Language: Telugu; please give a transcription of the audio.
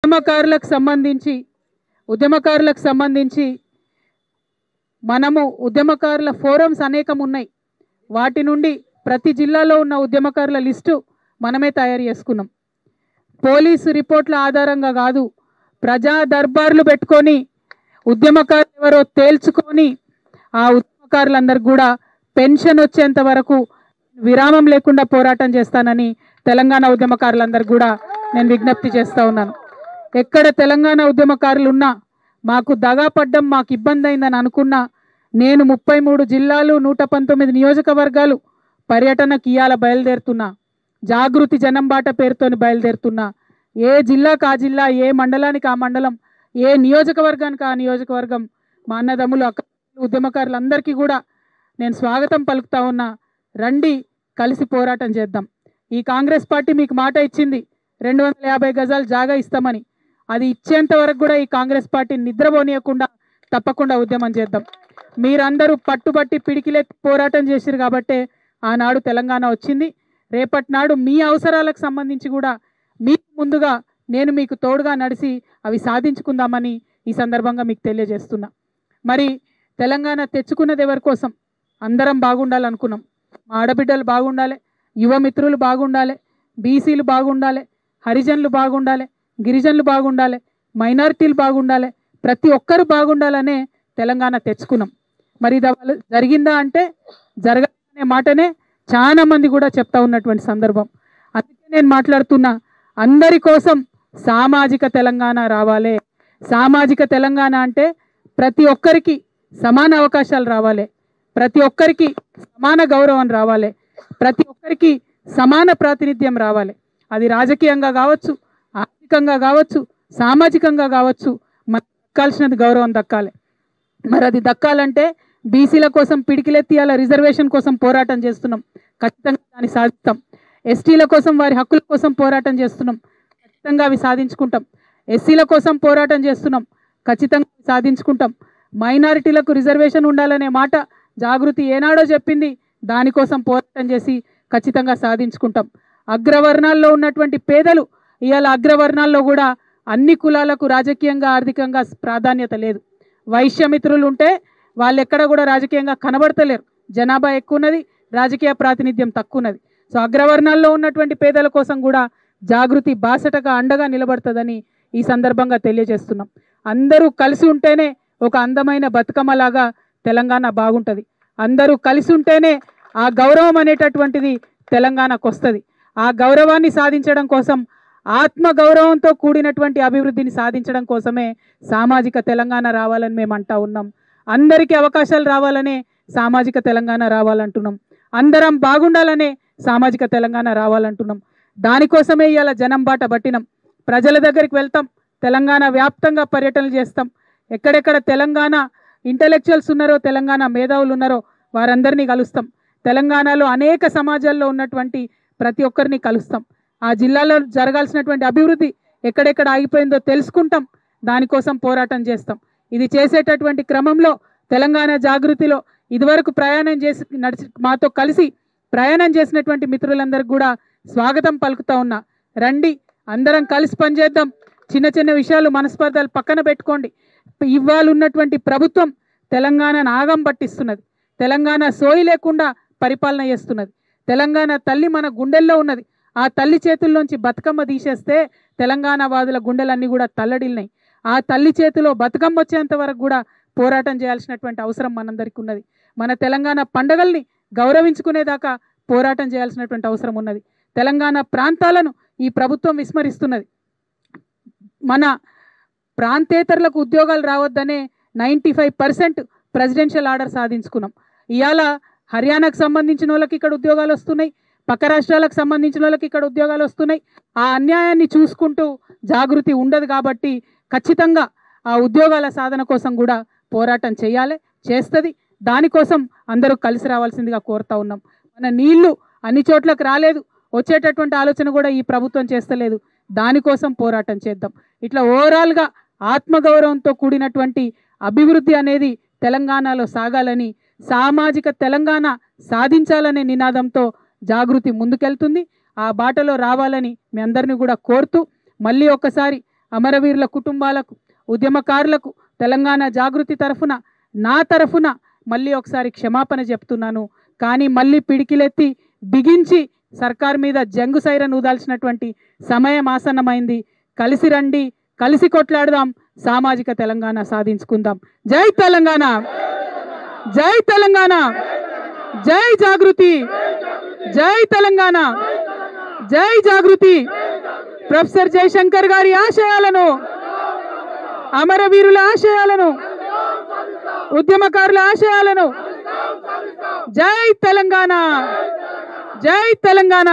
ఉద్యమకారులకు సంబంధించి మనము ఉద్యమకారుల ఫోరమ్స్ అనేకం ఉన్నాయి. వాటి నుండి ప్రతి జిల్లాలో ఉన్న ఉద్యమకారుల లిస్టు మనమే తయారు చేసుకున్నాం. పోలీసు రిపోర్ట్ల ఆధారంగా కాదు, ప్రజా దర్బార్లు పెట్టుకొని ఉద్యమకారులు ఎవరో తేల్చుకొని ఆ ఉద్యమకారులందరికీ కూడా పెన్షన్ వచ్చేంత వరకు విరామం లేకుండా పోరాటం చేస్తానని తెలంగాణ ఉద్యమకారులందరికీ కూడా నేను విజ్ఞప్తి చేస్తూ ఉన్నాను. ఎక్కడ తెలంగాణ ఉద్యమకారులు ఉన్నా మాకు దగాపడ్డం, మాకు ఇబ్బంది అయిందని అనుకున్నా నేను 33 జిల్లాలు 119 నియోజకవర్గాలు పర్యటనకి ఇయాల బయలుదేరుతున్నా. జాగృతి జనంబాట పేరుతోని బయలుదేరుతున్నా. ఏ జిల్లాకు ఆ జిల్లా, ఏ మండలానికి ఆ మండలం, ఏ నియోజకవర్గానికి ఆ నియోజకవర్గం మా అన్నదమ్ములు ఉద్యమకారులందరికీ కూడా నేను స్వాగతం పలుకుతా ఉన్నా. రండి, కలిసి పోరాటం చేద్దాం. ఈ కాంగ్రెస్ పార్టీ మీకు మాట ఇచ్చింది 250 గజాలు జాగా ఇస్తామని. అది ఇచ్చేంత వరకు కూడా ఈ కాంగ్రెస్ పార్టీ నిద్రపోనీయకుండా తప్పకుండా ఉద్యమం చేద్దాం. మీరందరూ పట్టుబట్టి పిడికిలెత్తి పోరాటం చేసిరు కాబట్టే ఆనాడు తెలంగాణ వచ్చింది. రేపటి నాడు మీ అవసరాలకు సంబంధించి కూడా మీకు ముందుగా నేను మీకు తోడుగా నడిచి అవి సాధించుకుందామని ఈ సందర్భంగా మీకు తెలియజేస్తున్నా. మరి తెలంగాణ తెచ్చుకున్నది ఎవరి కోసం? అందరం బాగుండాలనుకున్నాం. మా ఆడబిడ్డలు బాగుండాలి, యువమిత్రులు బాగుండాలి, బీసీలు బాగుండాలి, హరిజనులు బాగుండాలి, గిరిజనులు బాగుండాలి, మైనారిటీలు బాగుండాలి, ప్రతి ఒక్కరు బాగుండాలనే తెలంగాణ తెచ్చుకున్నాం. మరి ఇది జరిగిందా అంటే జరగాలనే మాటనే చాలా మంది కూడా చెప్తా ఉన్నటువంటి సందర్భం. అందుకే నేను మాట్లాడుతున్నా, అందరి కోసం సామాజిక తెలంగాణ రావాలి. సామాజిక తెలంగాణ అంటే ప్రతి ఒక్కరికి సమాన అవకాశాలు రావాలి, ప్రతి ఒక్కరికి సమాన గౌరవం రావాలి, ప్రతి ఒక్కరికి సమాన ప్రాతినిధ్యం రావాలి. అది రాజకీయంగా కావచ్చు, ఆర్థికంగా కావచ్చు, సామాజికంగా కావచ్చు, మనకు దక్కాల్సినది గౌరవం దక్కాలి. మరి అది దక్కాలంటే బీసీల కోసం పిడికిలెత్తి అలా రిజర్వేషన్ కోసం పోరాటం చేస్తున్నాం, ఖచ్చితంగా దాన్ని సాధిస్తాం. ఎస్టీల కోసం, వారి హక్కుల కోసం పోరాటం చేస్తున్నాం, ఖచ్చితంగా అవి సాధించుకుంటాం. ఎస్సీల కోసం పోరాటం చేస్తున్నాం, ఖచ్చితంగా సాధించుకుంటాం. మైనారిటీలకు రిజర్వేషన్ ఉండాలనే మాట జాగృతి ఏనాడో చెప్పింది, దానికోసం పోరాటం చేసి ఖచ్చితంగా సాధించుకుంటాం. అగ్రవర్ణాల్లో ఉన్నటువంటి పేదలు ఇవాళ అగ్రవర్ణాల్లో కూడా అన్ని కులాలకు రాజకీయంగా ఆర్థికంగా ప్రాధాన్యత లేదు. వైశ్యమిత్రులు ఉంటే వాళ్ళు ఎక్కడ కూడా రాజకీయంగా కనబడతలేరు. జనాభా ఎక్కువ ఉన్నది, రాజకీయ ప్రాతినిధ్యం తక్కువ ఉన్నది. సో అగ్రవర్ణాల్లో ఉన్నటువంటి పేదల కోసం కూడా జాగృతి బాసటగా అండగా నిలబడుతుందని ఈ సందర్భంగా తెలియజేస్తున్నాం. అందరూ కలిసి ఉంటేనే ఒక అందమైన బతుకమ్మలాగా తెలంగాణ బాగుంటుంది. అందరూ కలిసి ఉంటేనే ఆ గౌరవం అనేటటువంటిది తెలంగాణకు వస్తుంది. ఆ గౌరవాన్ని సాధించడం కోసం, ఆత్మ గౌరవంతో కూడినటువంటి అభివృద్ధిని సాధించడం కోసమే సామాజిక తెలంగాణ రావాలని మేము అంటా ఉన్నాం. అందరికీ అవకాశాలు రావాలనే సామాజిక తెలంగాణ రావాలంటున్నాం. అందరం బాగుండాలనే సామాజిక తెలంగాణ రావాలంటున్నాం. దానికోసమే ఇవాళ జనం బాట పట్టినాం. ప్రజల దగ్గరికి వెళ్తాం, తెలంగాణ వ్యాప్తంగా పర్యటనలు చేస్తాం. ఎక్కడెక్కడ తెలంగాణ ఇంటలెక్చువల్స్ ఉన్నారో, తెలంగాణ మేధావులు ఉన్నారో వారందరినీ కలుస్తాం. తెలంగాణలో అనేక సమాజాల్లో ఉన్నటువంటి ప్రతి ఒక్కరిని కలుస్తాం. ఆ జిల్లాలో జరగాల్సినటువంటి అభివృద్ధి ఎక్కడెక్కడ ఆగిపోయిందో తెలుసుకుంటాం, దానికోసం పోరాటం చేస్తాం. ఇది చేసేటటువంటి క్రమంలో తెలంగాణ జాగృతిలో ఇదివరకు ప్రయాణం చేసి మాతో కలిసి ప్రయాణం చేసినటువంటి మిత్రులందరికీ కూడా స్వాగతం పలుకుతా ఉన్నా. రండి, అందరం కలిసి పనిచేద్దాం. చిన్న చిన్న విషయాలు, మనస్పర్ధలు పక్కన పెట్టుకోండి. ఇవాళ ఉన్నటువంటి ప్రభుత్వం తెలంగాణను ఆగం పట్టిస్తున్నది. తెలంగాణ సోయి లేకుండా పరిపాలన చేస్తున్నది. తెలంగాణ తల్లి మన గుండెల్లో ఉన్నది. ఆ తల్లి చేతుల్లోంచి బతుకమ్మ తీసేస్తే తెలంగాణ వాదుల గుండెలన్నీ కూడా తల్లడిల్లినాయి. ఆ తల్లి చేతిలో బతుకమ్మ వచ్చేంత వరకు కూడా పోరాటం చేయాల్సినటువంటి అవసరం మనందరికీ ఉన్నది. మన తెలంగాణ పండుగల్ని గౌరవించుకునేదాకా పోరాటం చేయాల్సినటువంటి అవసరం ఉన్నది. తెలంగాణ ప్రాంతాలను ఈ ప్రభుత్వం విస్మరిస్తున్నది. మన ప్రాంతేతరులకు ఉద్యోగాలు రావద్దనే 95% ప్రెసిడెన్షియల్ ఆర్డర్ సాధించుకున్నాం. ఇవాళ హర్యానాకు సంబంధించిన వాళ్ళకి ఇక్కడ ఉద్యోగాలు వస్తున్నాయి, పక్క రాష్ట్రాలకు సంబంధించిన వాళ్ళకి ఇక్కడ ఉద్యోగాలు వస్తున్నాయి. ఆ అన్యాయాన్ని చూసుకుంటూ జాగృతి ఉండదు కాబట్టి ఖచ్చితంగా ఆ ఉద్యోగాల సాధన కోసం కూడా పోరాటం చేయాలి, చేస్తుంది. దానికోసం అందరూ కలిసి రావాల్సిందిగా కోరుతా ఉన్నాం. మన నీళ్లు అన్ని చోట్లకు రాలేదు, వచ్చేటటువంటి ఆలోచన కూడా ఈ ప్రభుత్వం చేస్తలేదు. దానికోసం పోరాటం చేద్దాం. ఇట్లా ఓవరాల్గా ఆత్మగౌరవంతో కూడినటువంటి అభివృద్ధి అనేది తెలంగాణలో సాగాలని, సామాజిక తెలంగాణ సాధించాలనే నినాదంతో జాగృతి ముందుకెళ్తుంది. ఆ బాటలో రావాలని మీ అందరినీ కూడా కోరుతూ మళ్ళీ ఒక్కసారి అమరవీరుల కుటుంబాలకు, ఉద్యమకారులకు తెలంగాణ జాగృతి తరఫున, నా తరఫున మళ్ళీ ఒకసారి క్షమాపణ చెప్తున్నాను. కానీ మళ్ళీ పిడికిలెత్తి బిగించి సర్కార్ మీద జంగు సైరన్ ఊదాల్సినటువంటి సమయం ఆసన్నమైంది. కలిసి రండి, కలిసి కొట్లాడదాం, సామాజిక తెలంగాణ సాధించుకుందాం. జై తెలంగాణ, జై తెలంగాణ, జై జాగృతి, జై తెలంగాణ, జై జాగృతి. ప్రొఫెసర్ జయశంకర్ గారి ఆశయాలను, అమరవీరుల ఆశయాలను, ఉద్యమకారుల ఆశయాలను, జై తెలంగాణ, జై తెలంగాణ.